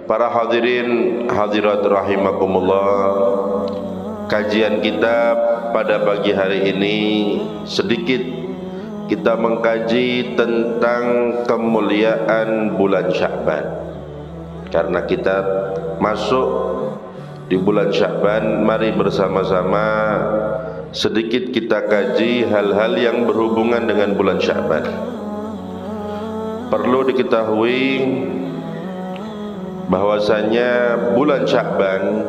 Para hadirin hadirat rahimakumullah, kajian kita pada pagi hari ini sedikit kita mengkaji tentang kemuliaan bulan Sya'ban. Karena kita masuk di bulan Sya'ban, mari bersama-sama sedikit kita kaji hal-hal yang berhubungan dengan bulan Sya'ban. Perlu diketahui bahwasanya bulan Sya'ban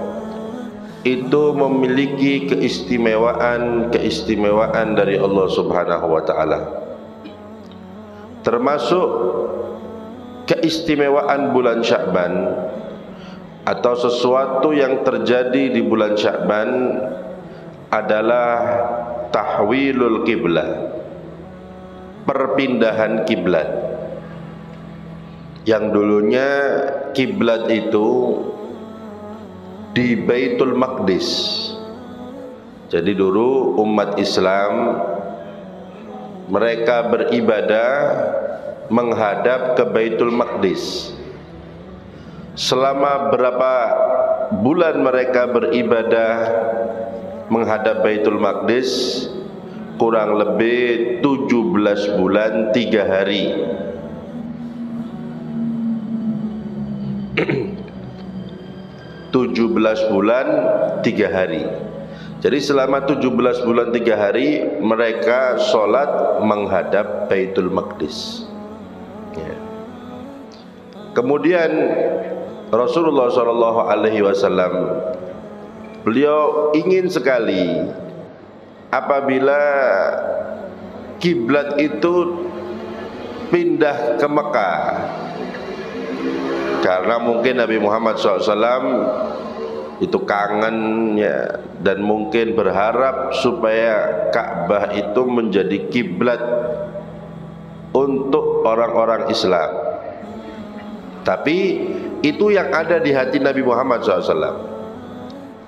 itu memiliki keistimewaan dari Allah Subhanahu wa taala. Termasuk keistimewaan bulan Sya'ban atau sesuatu yang terjadi di bulan Sya'ban adalah tahwilul qiblah, perpindahan kiblat. Yang dulunya kiblat itu di Baitul Maqdis. Jadi dulu umat Islam mereka beribadah menghadap ke Baitul Maqdis. Selama berapa bulan mereka beribadah menghadap Baitul Maqdis? Kurang lebih 17 bulan 3 hari. 17 bulan 3 hari. Jadi selama 17 bulan 3 hari mereka sholat menghadap Baitul Maqdis ya. Kemudian Rasulullah SAW beliau ingin sekali apabila kiblat itu pindah ke Mekah, karena mungkin Nabi Muhammad SAW itu kangen ya, dan mungkin berharap supaya Ka'bah itu menjadi kiblat untuk orang-orang Islam. Tapi itu yang ada di hati Nabi Muhammad SAW,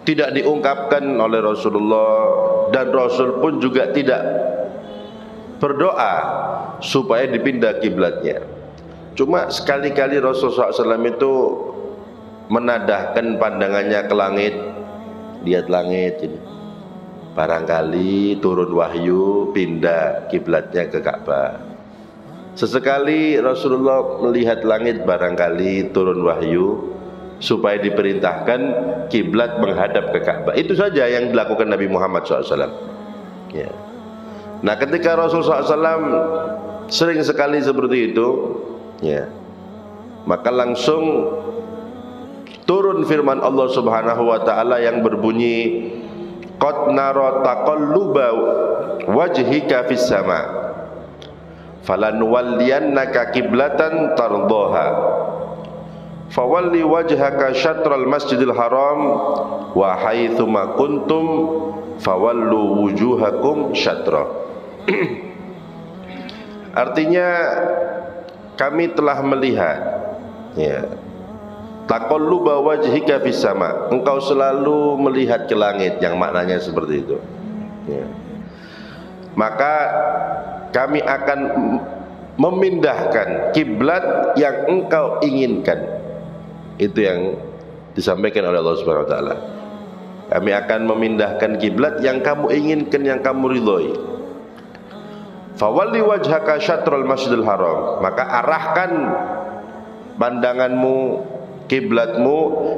tidak diungkapkan oleh Rasulullah, dan Rasul pun juga tidak berdoa supaya dipindah kiblatnya. Cuma sekali-kali Rasulullah SAW itu menadahkan pandangannya ke langit, lihat langit ini. Barangkali turun wahyu pindah kiblatnya ke Ka'bah. Sesekali Rasulullah melihat langit, barangkali turun wahyu supaya diperintahkan kiblat menghadap ke Ka'bah. Itu saja yang dilakukan Nabi Muhammad SAW ya. Nah, ketika Rasulullah SAW sering sekali seperti itu ya, maka langsung turun firman Allah Subhanahu wa taala yang berbunyi, qad nara taqalluba wajhika fis sama falanuwalliyannaka qiblatan tardaha fawalli wajhaka syatral masjidil haram wa haitsuma kuntum fawallu wujuhakum syatra. Artinya kami telah melihat ya, taqalluba wajhika fis sama, engkau selalu melihat ke langit, yang maknanya seperti itu ya. Maka kami akan memindahkan kiblat yang engkau inginkan. Itu yang disampaikan oleh Allah Subhanahu wa taala. Kami akan memindahkan kiblat yang kamu inginkan, yang kamu ridhoi. Fawalli wajhaka syatrul masjidil haram, maka arahkan pandanganmu, kiblatmu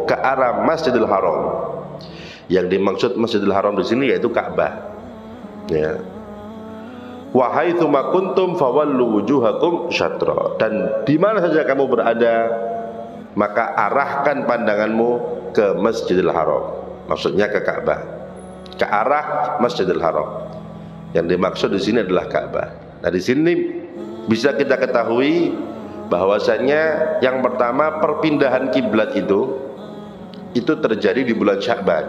ke arah Masjidil Haram. Yang dimaksud Masjidil Haram di sini yaitu Ka'bah ya. Wa haitsuma kuntum fawallu wujuhakum syatra, dan di mana saja kamu berada maka arahkan pandanganmu ke Masjidil Haram. Maksudnya ke Ka'bah, ke arah Masjidil Haram. Yang dimaksud di sini adalah Ka'bah. Nah, di sini bisa kita ketahui bahwasanya yang pertama, perpindahan kiblat itu terjadi di bulan Sya'ban,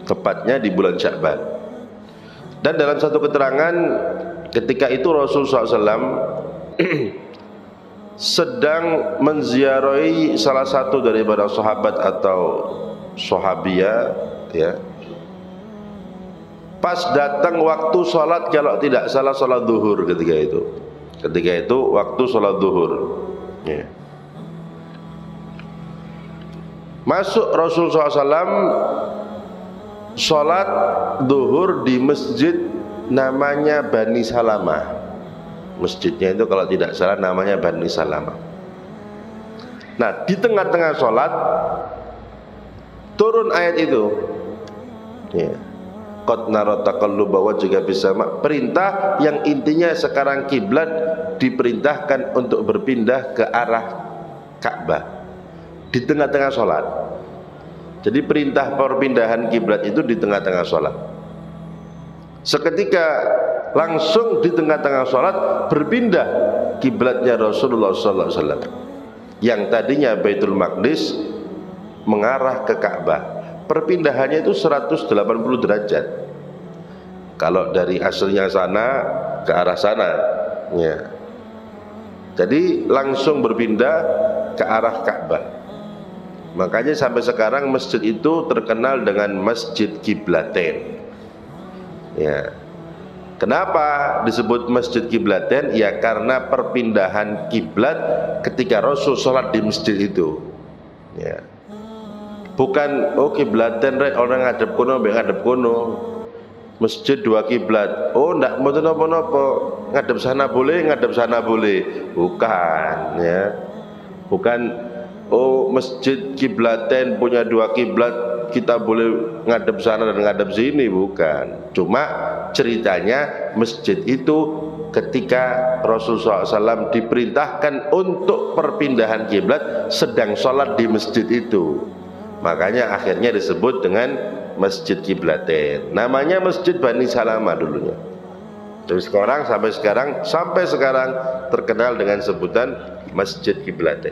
tepatnya di bulan Sya'ban. Dan dalam satu keterangan ketika itu Rasulullah SAW sedang menziarahi salah satu daripada sahabat atau sahabiyah ya. Pas datang waktu sholat, kalau tidak salah sholat zuhur ketika itu waktu sholat zuhur ya. Masuk Rasul SAW sholat duhur di masjid namanya Bani Salamah. Masjidnya itu kalau tidak salah namanya Bani Salamah. Nah, di tengah-tengah sholat turun ayat itu, ya. Qad nara taqalluba wajhika bis-sama', perintah yang intinya sekarang kiblat diperintahkan untuk berpindah ke arah Ka'bah di tengah-tengah sholat. Jadi perintah perpindahan kiblat itu di tengah-tengah sholat. Seketika langsung di tengah-tengah sholat berpindah kiblatnya Rasulullah SAW, yang tadinya Baitul Maqdis mengarah ke Ka'bah. Perpindahannya itu 180 derajat. Kalau dari aslinya sana ke arah sana, ya. Jadi langsung berpindah ke arah Ka'bah. Makanya sampai sekarang masjid itu terkenal dengan Masjid Kiblatain. Ya. Kenapa disebut Masjid Kiblatain? Ya karena perpindahan kiblat ketika Rasul sholat di masjid itu. Ya. Bukan kiblatain rek orang ngadep kono mbek ngadep kono. Masjid dua kiblat. Oh ndak mboten napa-napa. Ngadep sana boleh, ngadep sana boleh. Bukan, ya. Bukan masjid kiblatain punya dua kiblat, kita boleh ngadep sana dan ngadep sini, bukan. Cuma ceritanya masjid itu ketika Rasulullah SAW diperintahkan untuk perpindahan kiblat sedang sholat di masjid itu. Makanya akhirnya disebut dengan Masjid Kiblatain. Namanya Masjid Bani Salamah dulunya. Terus sampai sekarang terkenal dengan sebutan Masjid Kiblatain.